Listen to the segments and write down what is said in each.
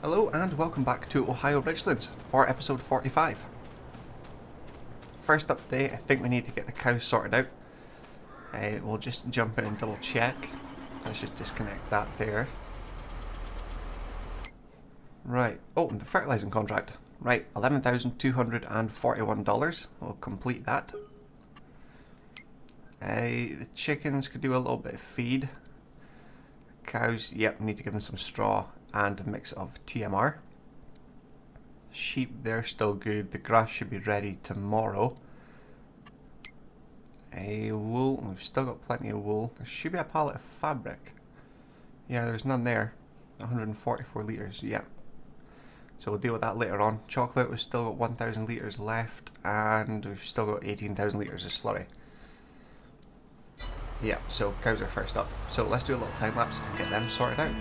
Hello and welcome back to Ohio Richlands for episode 45. First update, I think we need to get the cows sorted out. We'll just jump in and double check. I should disconnect that there. Right, oh, and the fertilising contract. Right, $11,241. We'll complete that. The chickens could do a little bit of feed. Cows, yep, need to give them some straw and a mix of TMR. Sheep, they're still good. The grass should be ready tomorrow. Wool, we've still got plenty of wool. There should be a pallet of fabric. Yeah, there's none there. 144 litres, yeah. So we'll deal with that later on. Chocolate, we've still got 1,000 litres left, and we've still got 18,000 litres of slurry. Yeah, so cows are first up. So let's do a little time lapse and get them sorted out.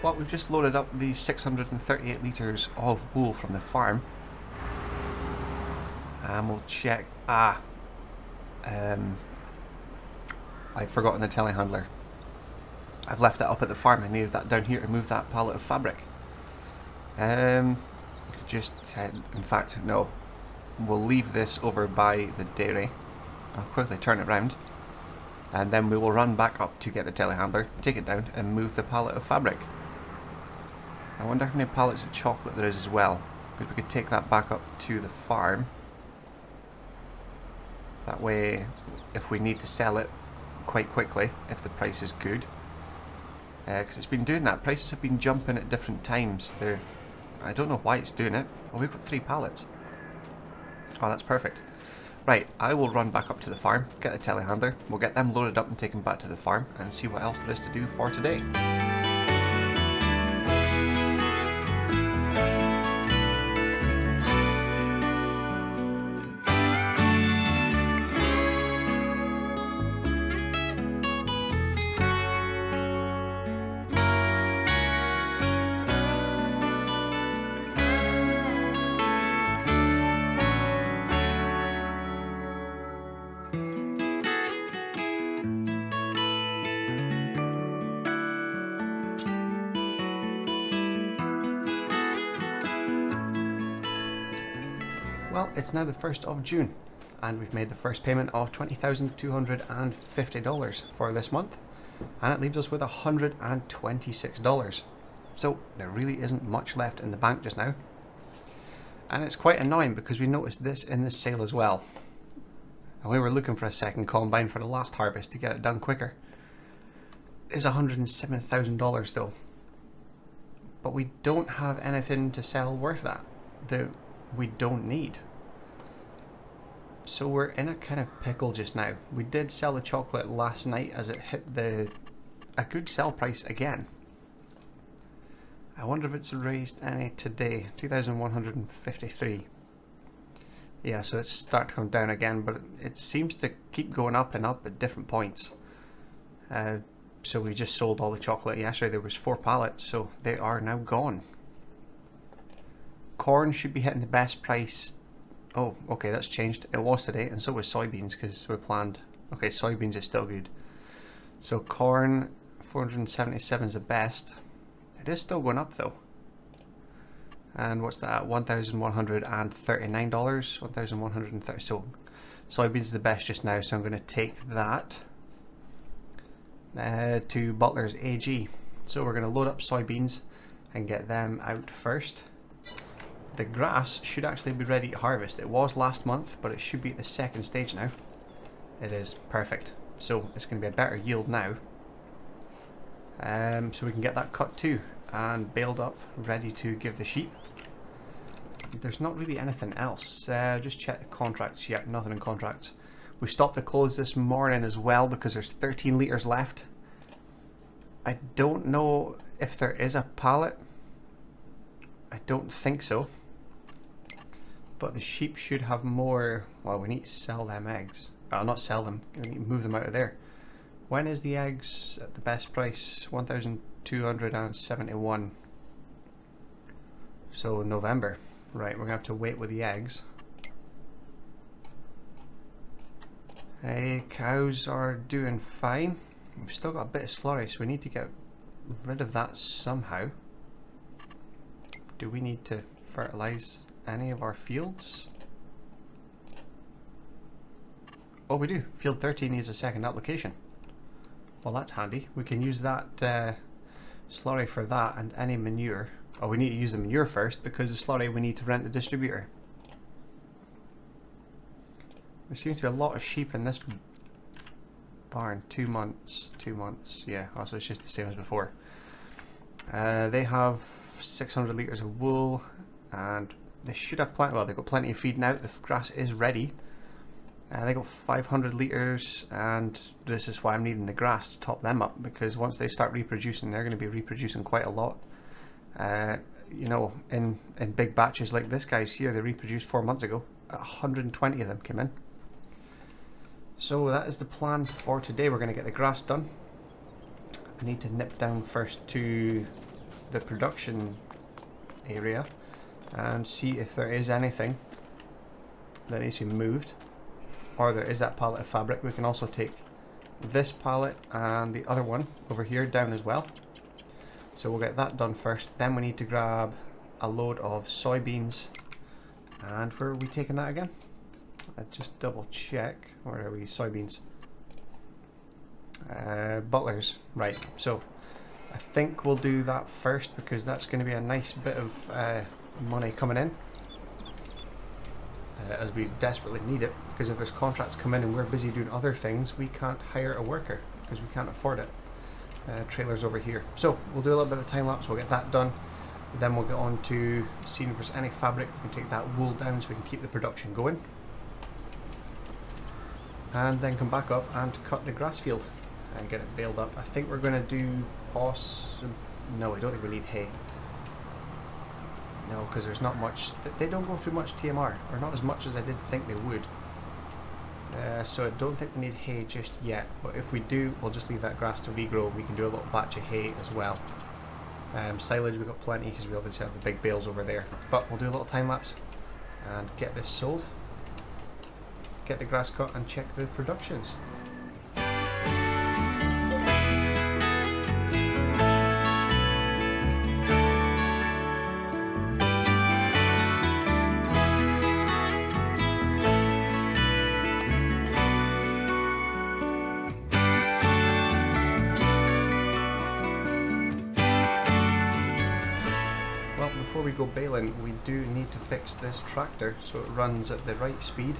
Well, we've just loaded up the 638 litres of wool from the farm. And we'll check. I've forgotten the telehandler. I've left that up at the farm. I needed that down here to move that pallet of fabric. Just, in fact, no. We'll leave this over by the dairy. I'll quickly turn it round. And then we will run back up to get the telehandler, take it down, and move the pallet of fabric. I wonder how many pallets of chocolate there is as well, because we could take that back up to the farm. That way, if we need to sell it quite quickly, if the price is good, because it's been doing that. Prices have been jumping at different times. I don't know why it's doing it. Oh, we've got 3 pallets. Oh, that's perfect. Right, I will run back up to the farm, get the telehandler, we'll get them loaded up and taken back to the farm, and see what else there is to do for today. Well, it's now the 1st of June, and we've made the first payment of $20,250 for this month, and it leaves us with $126. So there really isn't much left in the bank just now. And it's quite annoying because we noticed this in this sale as well. And we were looking for a second combine for the last harvest to get it done quicker. It is $107,000 though. But we don't have anything to sell worth that we don't need. So we're in a kind of pickle just now. We did sell the chocolate last night as it hit a good sell price again. I wonder if it's raised any today. 2,153. Yeah, so it's starting to come down again, but it seems to keep going up and up at different points. So we just sold all the chocolate yesterday. There was 4 pallets, so they are now gone. Corn should be hitting the best price. Oh, okay, that's changed. It was today, and so was soybeans, because we planned. Okay, soybeans is still good. So corn, 477 is the best. It is still going up though. And what's that? $1,139. 1,130. So soybeans is the best just now, so I'm going to take that to Butler's AG. So we're going to load up soybeans and get them out first. The grass should actually be ready to harvest. It was last month, but it should be at the second stage now. It is perfect. So it's going to be a better yield now. So we can get that cut too and baled up, ready to give the sheep. There's not really anything else. Just check the contracts. Yep, nothing in contracts. We stopped the close this morning as well because there's 13 litres left. I don't know if there is a pallet. I don't think so. But the sheep should have more. Well, we need to sell them eggs. Not sell them. We need to move them out of there. When is the eggs at the best price? 1,271. So November. Right, we're going to have to wait with the eggs. Hey, cows are doing fine. We've still got a bit of slurry, so we need to get rid of that somehow. Do we need to fertilise any of our fields? Oh, we do. Field 13 needs a second application. Well, that's handy. We can use that slurry for that and any manure. Oh, we need to use the manure first because the slurry we need to rent the distributor. There seems to be a lot of sheep in this barn. 2 months. 2 months. Yeah, also it's just the same as before. They have 600 litres of wool and they should have plenty. Well, they've got plenty of feed now. The grass is ready. They got 500 litres, and this is why I'm needing the grass to top them up, because once they start reproducing, they're going to be reproducing quite a lot. You know, in big batches like this guy's here, they reproduced 4 months ago. 120 of them came in. So that is the plan for today. We're going to get the grass done. I need to nip down first to the production area and see if there is anything that needs to be moved. Or there is that pallet of fabric. We can also take this pallet and the other one over here down as well. So we'll get that done first. Then we need to grab a load of soybeans. And where are we taking that again? Let's just double check. Where are we? Soybeans. Butler's. Right. So I think we'll do that first because that's going to be a nice bit of money coming in. As we desperately need it, because if there's contracts come in and we're busy doing other things, we can't hire a worker because we can't afford it. Trailers over here. So we'll do a little bit of time lapse, we'll get that done, then we'll get on to seeing if there's any fabric. We can take that wool down so we can keep the production going, and then come back up and cut the grass field and get it baled up. I think we're going to do no, I don't think we need hay. No, because there's not much. They don't go through much TMR, or not as much as I did think they would. So I don't think we need hay just yet. But if we do, we'll just leave that grass to regrow. We can do a little batch of hay as well. Silage we've got plenty because we obviously have the big bales over there. But we'll do a little time lapse and get this sold. Get the grass cut and check the productions. Before we go baling, we do need to fix this tractor so it runs at the right speed,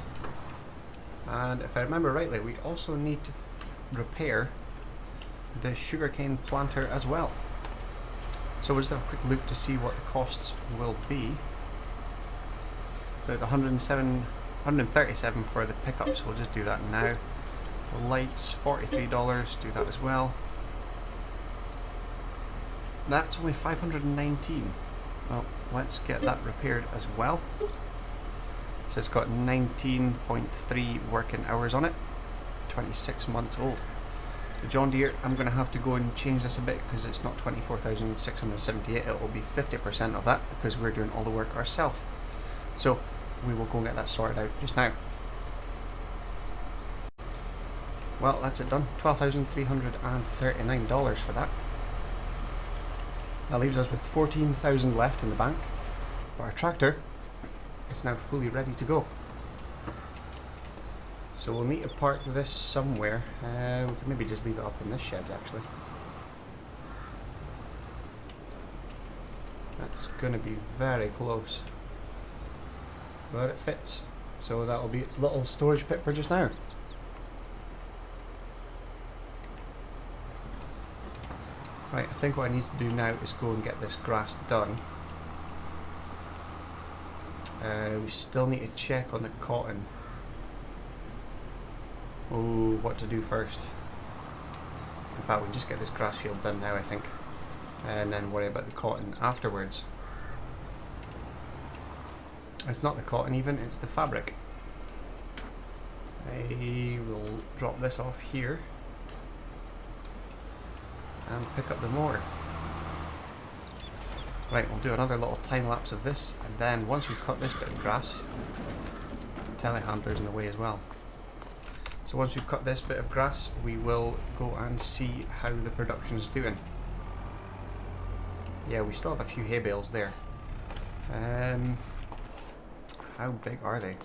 and if I remember rightly, we also need to repair the sugarcane planter as well. So we'll just have a quick look to see what the costs will be. So the 137 for the pickup, so we'll just do that now. The lights, $43, do that as well. That's only 519. Well, let's get that repaired as well. So So it's got 19.3 working hours on it, 26 months old. The John Deere, I'm going to have to go and change this a bit because it's not 24,678, it will be 50% of that because we're doing all the work ourselves. So we will go and get that sorted out just now. Well, that's it done. $12,339 for that. That leaves us with 14,000 left in the bank. But our tractor is now fully ready to go. So we'll need to park this somewhere. We can maybe just leave it up in this sheds actually. That's going to be very close. But it fits. So that will be its little storage pit for just now. Right, I think what I need to do now is go and get this grass done. We still need to check on the cotton. Oh, what to do first. In fact, we'll just get this grass field done now, I think. And then worry about the cotton afterwards. It's not the cotton even, it's the fabric. I will drop this off here. And pick up the mower. Right, we'll do another little time lapse of this, and then once we've cut this bit of grass, telehandler's in the way as well. So once we've cut this bit of grass, we will go and see how the production's doing. Yeah, we still have a few hay bales there. How big are they?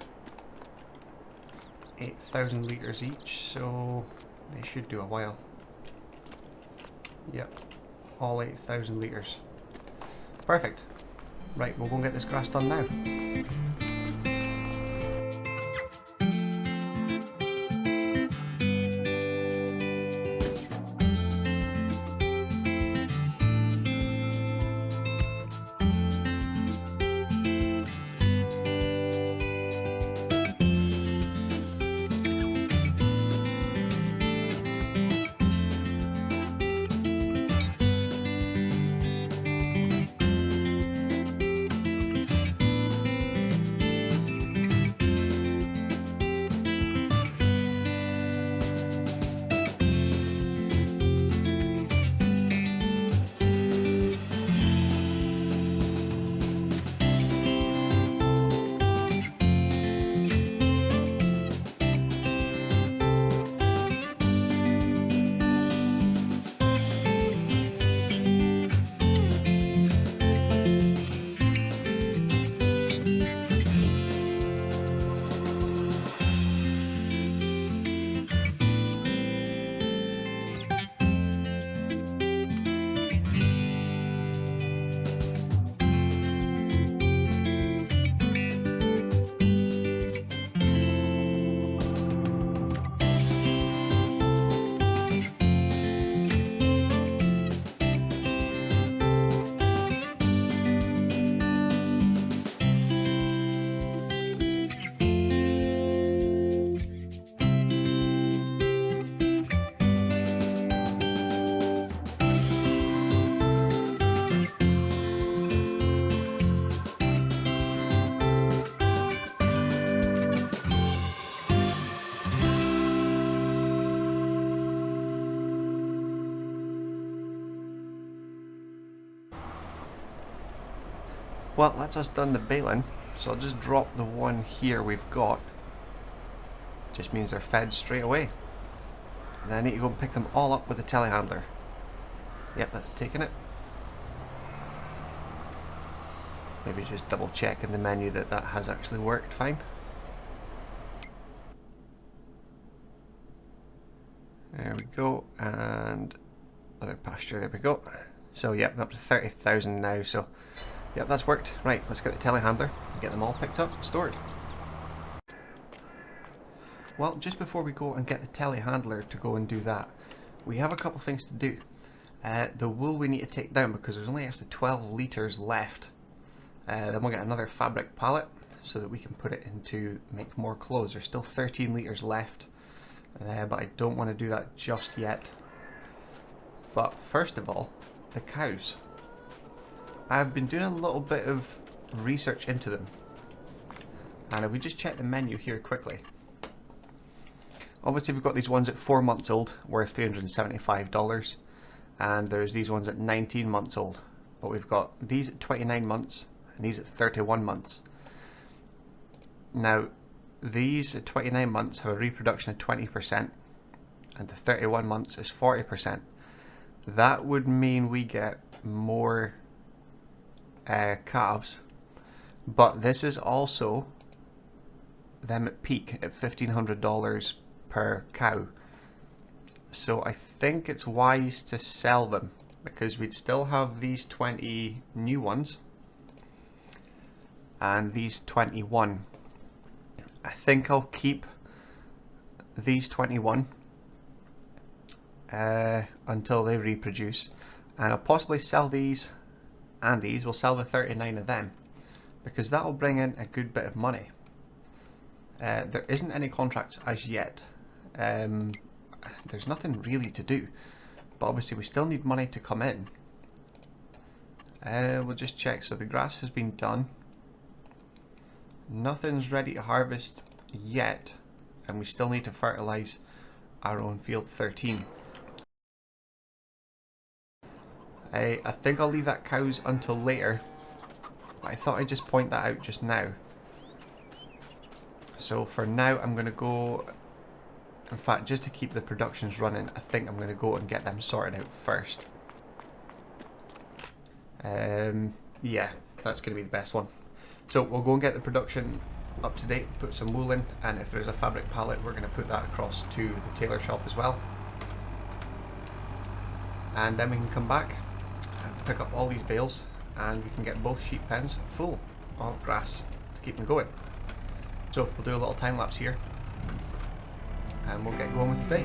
8,000 litres each, so they should do a while. Yep, all 8,000 litres. Perfect. Right, we'll go and get this grass done now. Well, that's us done the baling, so I'll just drop the one here we've got. Just means they're fed straight away. And then I need to go and pick them all up with the telehandler. Yep, that's taking it. Maybe just double check in the menu that that has actually worked fine. There we go, and other pasture, there we go. So yep, up to 30,000 now, so yep, that's worked. Right, let's get the telehandler and get them all picked up and stored. Well, just before we go and get the telehandler to go and do that, we have a couple things to do. The wool we need to take down because there's only actually 12 litres left. Then we'll get another fabric pallet so that we can put it into make more clothes. There's still 13 litres left, but I don't want to do that just yet. But first of all, the cows. I've been doing a little bit of research into them, And if we just check the menu here quickly, obviously we've got these ones at 4 months old worth $375, and there's these ones at 19 months old, but we've got these at 29 months and these at 31 months. Now these at 29 months have a reproduction of 20% and the 31 months is 40%. That would mean we get more calves, but this is also them at peak at $1,500 per cow. So I think it's wise to sell them, because we'd still have these 20 new ones and these 21. I think I'll keep these 21 until they reproduce, and I'll possibly sell these and these. We'll sell the 39 of them, because that will bring in a good bit of money. There isn't any contracts as yet. There's nothing really to do, but obviously we still need money to come in. We'll just check. So the grass has been done. Nothing's ready to harvest yet, and we still need to fertilize our own field 13. I think I'll leave that cows until later, but I thought I'd just point that out just now. So for now I'm going to go, in fact just to keep the productions running, I think I'm going to go and get them sorted out first. Yeah, that's going to be the best one. So we'll go and get the production up to date, put some wool in, and if there's a fabric pallet we're going to put that across to the tailor shop as well. And then we can come back and pick up all these bales, and we can get both sheep pens full of grass to keep them going. So we'll do a little time lapse here and we'll get going with today.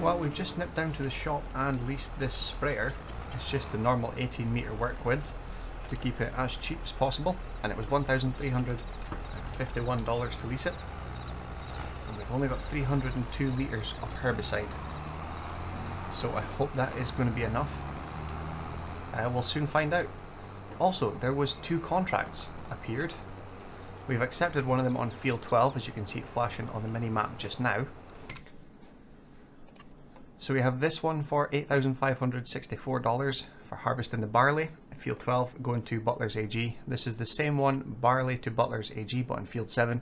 Well, we've just nipped down to the shop and leased this sprayer. It's just a normal 18-metre work width to keep it as cheap as possible, and it was $1,351 to lease it. And we've only got 302 litres of herbicide, so I hope that is going to be enough. We'll soon find out. Also, there was 2 contracts appeared. We've accepted one of them on field 12, as you can see it flashing on the mini map just now. So we have this one for $8,564 for harvesting the barley, field 12 going to Butler's AG. This is the same one, barley to Butler's AG, but in field 7,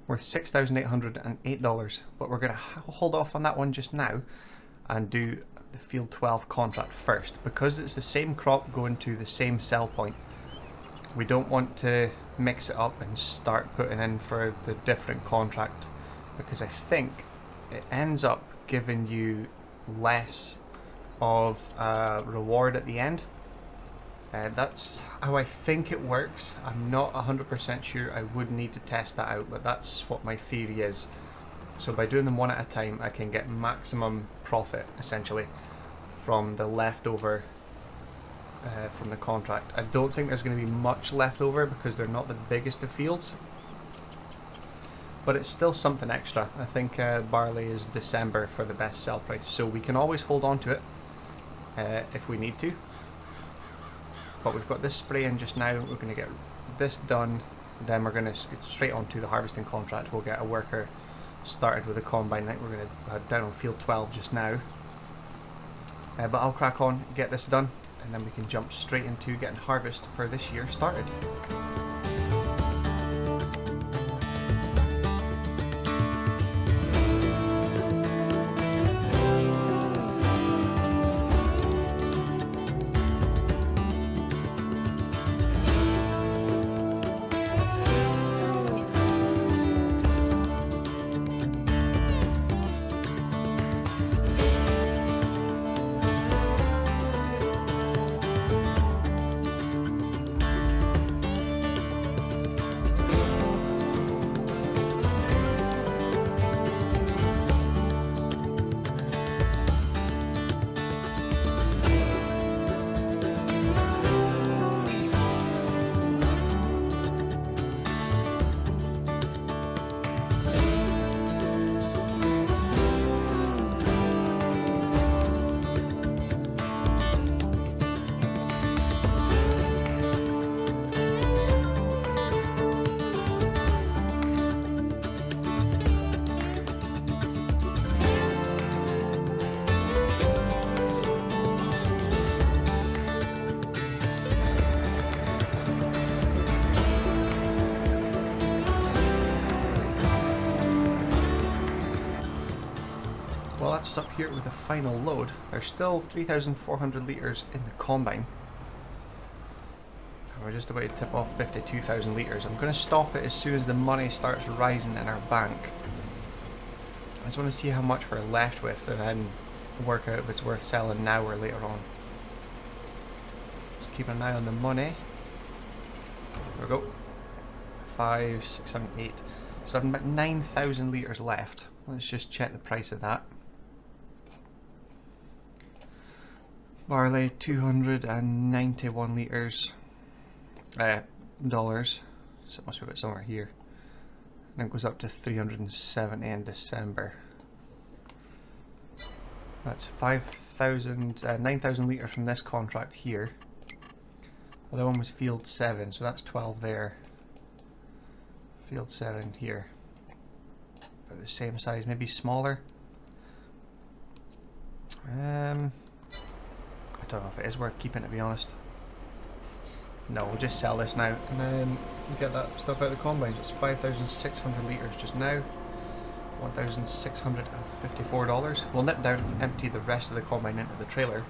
worth $6,808, but we're going to hold off on that one just now and do the field 12 contract first, because it's the same crop going to the same sell point. We don't want to mix it up and start putting in for the different contract, because I think it ends up giving you less of a reward at the end. That's how I think it works. I'm not 100% sure. I would need to test that out, but that's what my theory is. So by doing them one at a time, I can get maximum profit essentially from the leftover from the contract. I don't think there's going to be much left over because they're not the biggest of fields, but it's still something extra. I think barley is December for the best sell price, so we can always hold on to it if we need to. But we've got this spray in just now. We're going to get this done, then we're going to get straight on to the harvesting contract. We'll get a worker started with a combine. We're going to head down on field 12 just now, but I'll crack on, get this done, and then we can jump straight into getting harvest for this year started. Well, that's us up here with the final load. There's still 3,400 litres in the combine. And we're just about to tip off 52,000 litres. I'm going to stop it as soon as the money starts rising in our bank. I just want to see how much we're left with and then work out if it's worth selling now or later on. Just keep an eye on the money. There we go. 5, 6, 7, 8. So I've about 9,000 litres left. Let's just check the price of that. Barley, 291 litres. Dollars. So it must be about somewhere here. And it goes up to 370 in December. That's 9,000 litres from this contract here. The other one was field 7, so that's 12 there. Field 7 here. About the same size, maybe smaller. I don't know if it is worth keeping, to be honest. No, we'll just sell this now and then we'll get that stuff out of the combine. It's 5,600 litres just now. $1,654. We'll nip down and empty the rest of the combine into the trailer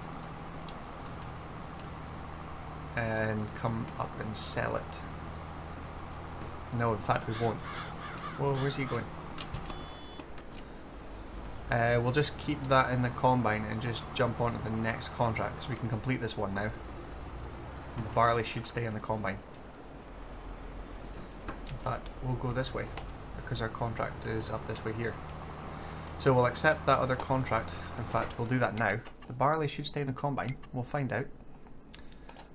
and come up and sell it. No, in fact we won't. Whoa, where's he going? We'll just keep that in the combine and just jump on to the next contract, so we can complete this one now. And the barley should stay in the combine. In fact, we'll go this way because our contract is up this way here. So we'll accept that other contract. In fact, we'll do that now. The barley should stay in the combine. We'll find out.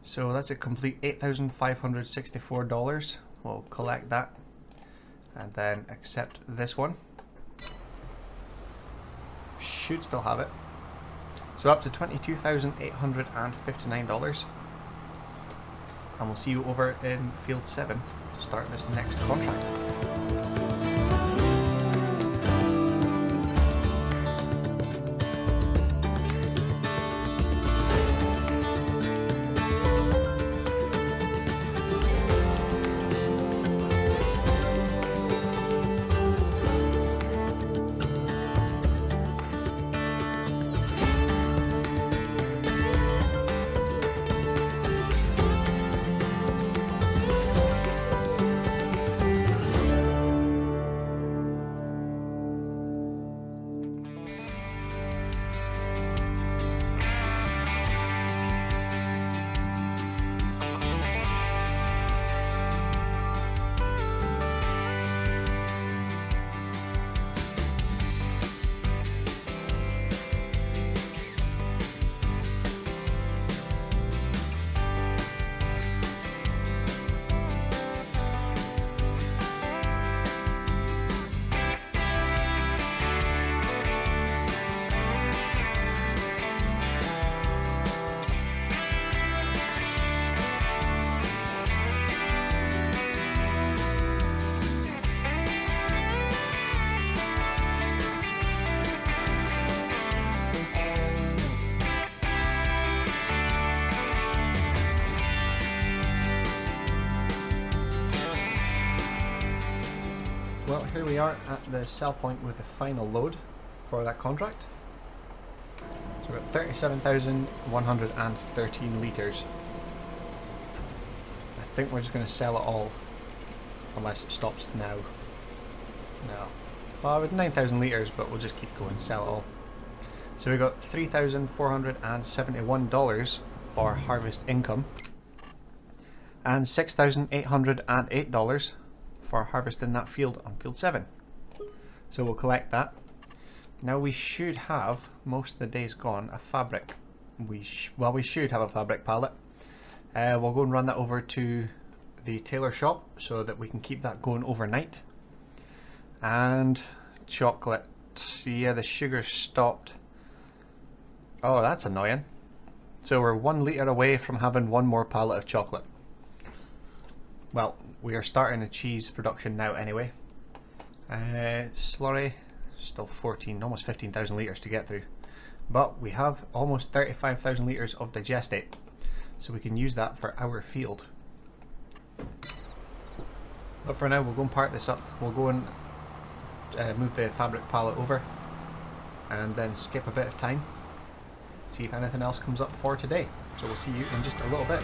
So that's a complete $8,564. We'll collect that and then accept this one. Should still have it. So up to $22,859. And we'll see you over in field 7 to start this next contract. Well, here we are at the sell point with the final load for that contract. So we're at 37,113 litres. I think we're just going to sell it all, unless it stops now. No. Well, with 9,000 litres, but we'll just keep going, sell it all. So we got $3,471 for harvest income, and $6,808 for harvesting that field on field 7. So we'll collect that. Now we should have, most of the days gone, a fabric. We should have a fabric pallet. We'll go and run that over to the tailor shop so that we can keep that going overnight. And chocolate. Yeah, the sugar stopped. Oh, that's annoying. So we're 1 litre away from having one more pallet of chocolate. Well, we are starting a cheese production now anyway. Slurry, still 14, almost 15,000 litres to get through. But we have almost 35,000 litres of digestate, so we can use that for our field. But for now, we'll go and park this up. We'll go and move the fabric pallet over, and then skip a bit of time, see if anything else comes up for today. So we'll see you in just a little bit.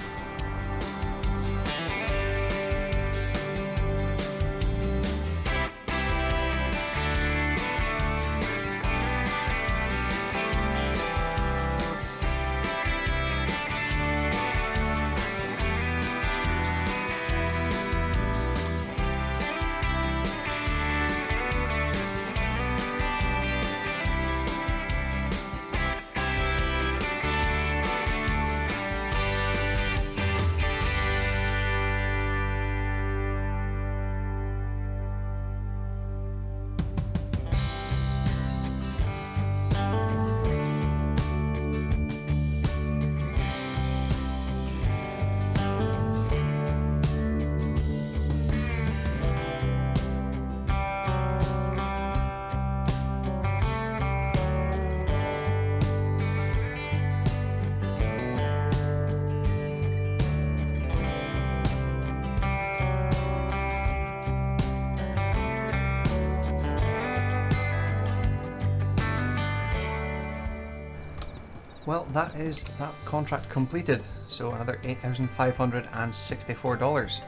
Well, that is that contract completed, so another $8,564.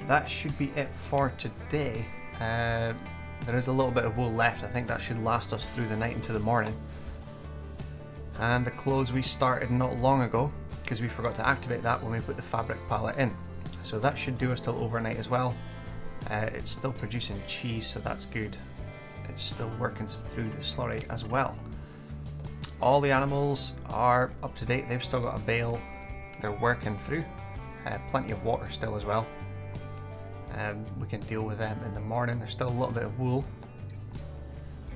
That should be it for today. There is a little bit of wool left. I think that should last us through the night into the morning. And the clothes we started not long ago, because we forgot to activate that when we put the fabric pallet in. So that should do us till overnight as well. It's still producing cheese, so that's good. it's still working through the slurry as well. All the animals are up to date. They've still got a bale they're working through. Plenty of water still as well. We can deal with them in the morning. There's still a little bit of wool.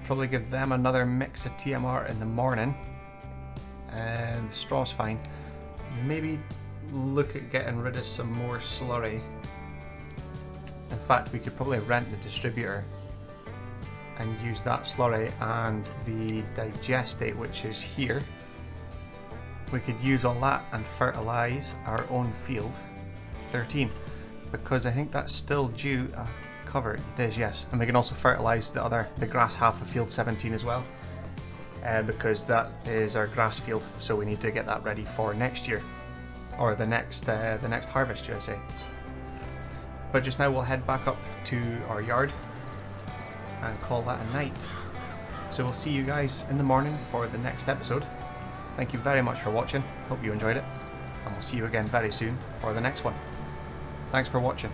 Probably give them another mix of TMR in the morning. And the straw's fine. Maybe look at getting rid of some more slurry. In fact, we could probably rent the distributor and use that slurry and the digestate, which is here. We could use all that and fertilise our own field 13, because I think that's still due cover. It is, yes. And we can also fertilise the grass half of field 17 as well, because that is our grass field, so we need to get that ready for next year, or the next harvest, should I say. But just now we'll head back up to our yard and call that a night. So we'll see you guys in the morning for the next episode. Thank you very much for watching. Hope you enjoyed it, and we'll see you again very soon for the next one. Thanks for watching.